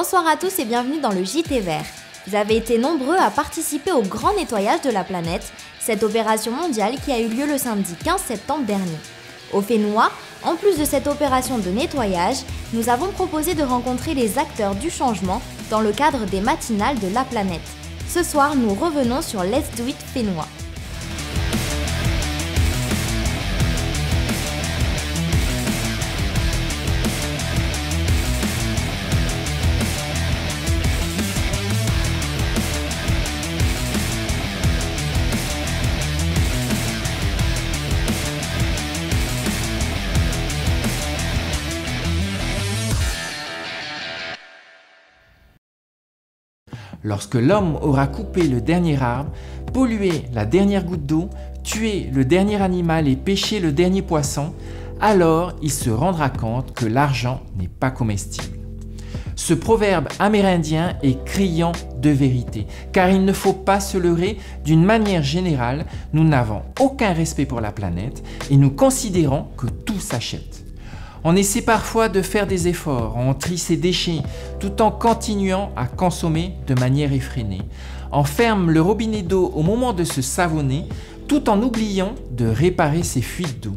Bonsoir à tous et bienvenue dans le JT Vert. Vous avez été nombreux à participer au grand nettoyage de la planète, cette opération mondiale qui a eu lieu le samedi 15 septembre dernier. Au Fénois, en plus de cette opération de nettoyage, nous avons proposé de rencontrer les acteurs du changement dans le cadre des matinales de la planète. Ce soir, nous revenons sur Let's Do It Fénois. Lorsque l'homme aura coupé le dernier arbre, pollué la dernière goutte d'eau, tué le dernier animal et pêché le dernier poisson, alors il se rendra compte que l'argent n'est pas comestible. Ce proverbe amérindien est criant de vérité, car il ne faut pas se leurrer, d'une manière générale, nous n'avons aucun respect pour la planète et nous considérons que tout s'achète. On essaie parfois de faire des efforts, on trie ses déchets, tout en continuant à consommer de manière effrénée. On ferme le robinet d'eau au moment de se savonner, tout en oubliant de réparer ses fuites d'eau.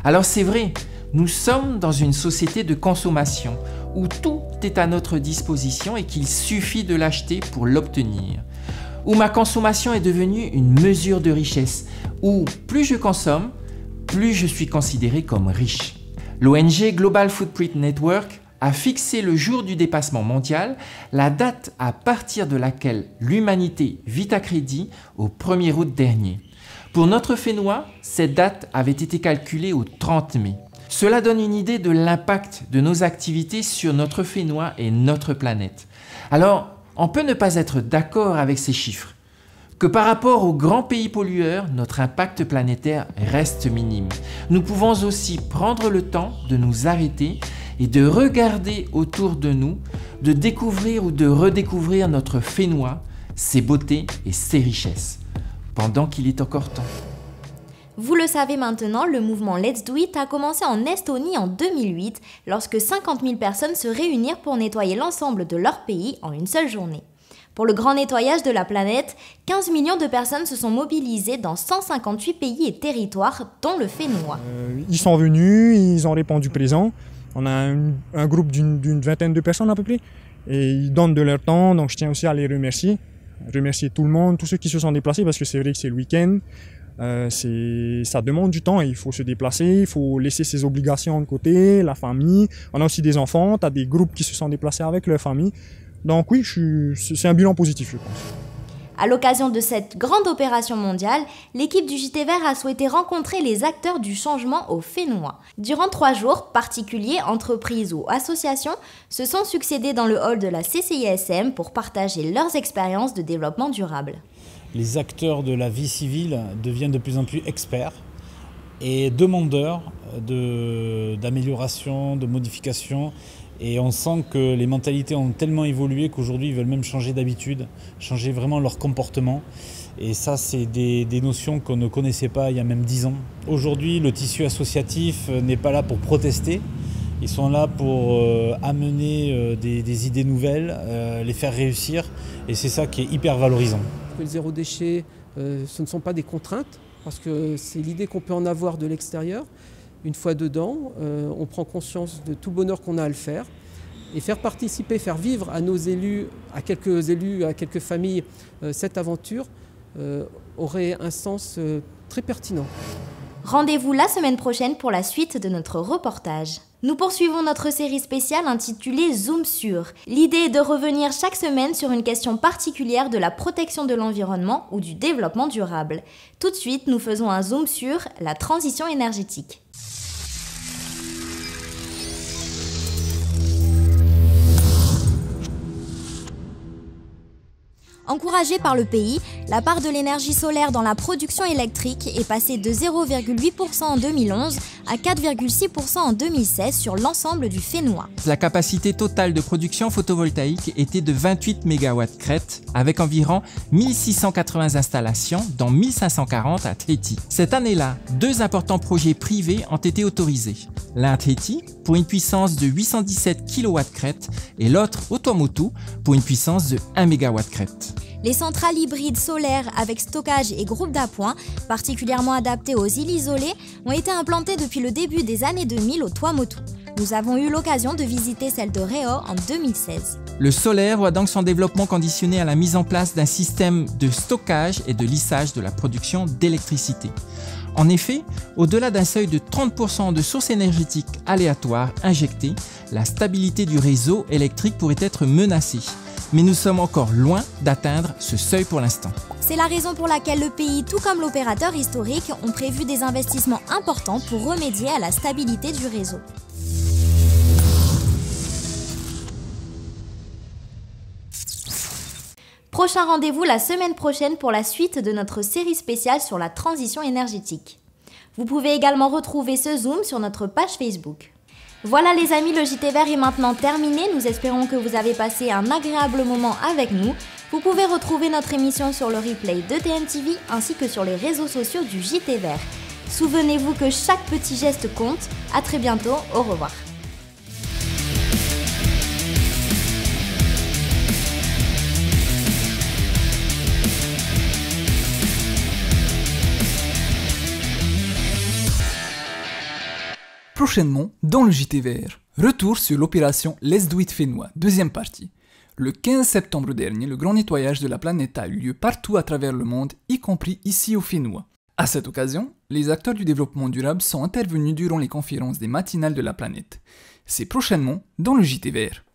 Alors c'est vrai, nous sommes dans une société de consommation, où tout est à notre disposition et qu'il suffit de l'acheter pour l'obtenir. Où ma consommation est devenue une mesure de richesse, où plus je consomme, plus je suis considéré comme riche. L'ONG Global Footprint Network a fixé le jour du dépassement mondial, la date à partir de laquelle l'humanité vit à crédit, au 1er août dernier. Pour notre Fénois, cette date avait été calculée au 30 mai. Cela donne une idée de l'impact de nos activités sur notre Fénois et notre planète. Alors, on peut ne pas être d'accord avec ces chiffres. Que par rapport aux grands pays pollueurs, notre impact planétaire reste minime. Nous pouvons aussi prendre le temps de nous arrêter et de regarder autour de nous, de découvrir ou de redécouvrir notre Fénois, ses beautés et ses richesses, pendant qu'il est encore temps. Vous le savez maintenant, le mouvement Let's Do It a commencé en Estonie en 2008, lorsque 50 000 personnes se réunirent pour nettoyer l'ensemble de leur pays en une seule journée. Pour le grand nettoyage de la planète, 15 millions de personnes se sont mobilisées dans 158 pays et territoires, dont le Fénois. Ils sont venus, ils ont répondu présent. On a un groupe d'une vingtaine de personnes à peu près. Et ils donnent de leur temps, donc je tiens aussi à les remercier. Remercier tout le monde, tous ceux qui se sont déplacés, parce que c'est vrai que c'est le week-end. Ça demande du temps, il faut se déplacer, il faut laisser ses obligations de côté, la famille. On a aussi des enfants, tu as des groupes qui se sont déplacés avec leur famille. Donc oui, c'est un bilan positif, je pense. À l'occasion de cette grande opération mondiale, l'équipe du JT Vert a souhaité rencontrer les acteurs du changement au Fénois. Durant 3 jours, particuliers, entreprises ou associations se sont succédés dans le hall de la CCISM pour partager leurs expériences de développement durable. Les acteurs de la vie civile deviennent de plus en plus experts et demandeurs d'amélioration, de modification. Et on sent que les mentalités ont tellement évolué qu'aujourd'hui ils veulent même changer d'habitude, changer vraiment leur comportement. Et ça, c'est des notions qu'on ne connaissait pas il y a même 10 ans. Aujourd'hui, le tissu associatif n'est pas là pour protester. Ils sont là pour amener des idées nouvelles, les faire réussir. Et c'est ça qui est hyper valorisant. Le zéro déchet, ce ne sont pas des contraintes, parce que c'est l'idée qu'on peut en avoir de l'extérieur. Une fois dedans, on prend conscience de tout le bonheur qu'on a à le faire et faire participer, faire vivre à nos élus, à quelques familles, cette aventure aurait un sens très pertinent. Rendez-vous la semaine prochaine pour la suite de notre reportage. Nous poursuivons notre série spéciale intitulée Zoom sur. L'idée est de revenir chaque semaine sur une question particulière de la protection de l'environnement ou du développement durable. Tout de suite, nous faisons un zoom sur la transition énergétique. Encouragée par le pays, la part de l'énergie solaire dans la production électrique est passée de 0,8% en 2011 à 4,6% en 2016 sur l'ensemble du Fénois. La capacité totale de production photovoltaïque était de 28 MW crête, avec environ 1680 installations, dont 1540 à Tahiti. Cette année-là, 2 importants projets privés ont été autorisés. L'un à Tahiti, pour une puissance de 817 kW crête, et l'autre au Tuamotu, pour une puissance de 1 MW crête. Les centrales hybrides solaires avec stockage et groupe d'appoint, particulièrement adaptées aux îles isolées, ont été implantées depuis le début des années 2000 au Tuamotu. Nous avons eu l'occasion de visiter celle de Reo en 2016. Le solaire voit donc son développement conditionné à la mise en place d'un système de stockage et de lissage de la production d'électricité. En effet, au-delà d'un seuil de 30% de sources énergétiques aléatoires injectées, la stabilité du réseau électrique pourrait être menacée. Mais nous sommes encore loin d'atteindre ce seuil pour l'instant. C'est la raison pour laquelle le pays, tout comme l'opérateur historique, ont prévu des investissements importants pour remédier à la stabilité du réseau. Prochain rendez-vous la semaine prochaine pour la suite de notre série spéciale sur la transition énergétique. Vous pouvez également retrouver ce Zoom sur notre page Facebook. Voilà les amis, le JT Vert est maintenant terminé. Nous espérons que vous avez passé un agréable moment avec nous. Vous pouvez retrouver notre émission sur le replay de TNTV ainsi que sur les réseaux sociaux du JT Vert. Souvenez-vous que chaque petit geste compte. À très bientôt, au revoir. Prochainement, dans le JT Vert, retour sur l'opération Let's Do It Fénois, deuxième partie. Le 15 septembre dernier, le grand nettoyage de la planète a eu lieu partout à travers le monde, y compris ici au Fénois. À cette occasion, les acteurs du développement durable sont intervenus durant les conférences des matinales de la planète. C'est prochainement dans le JT Vert.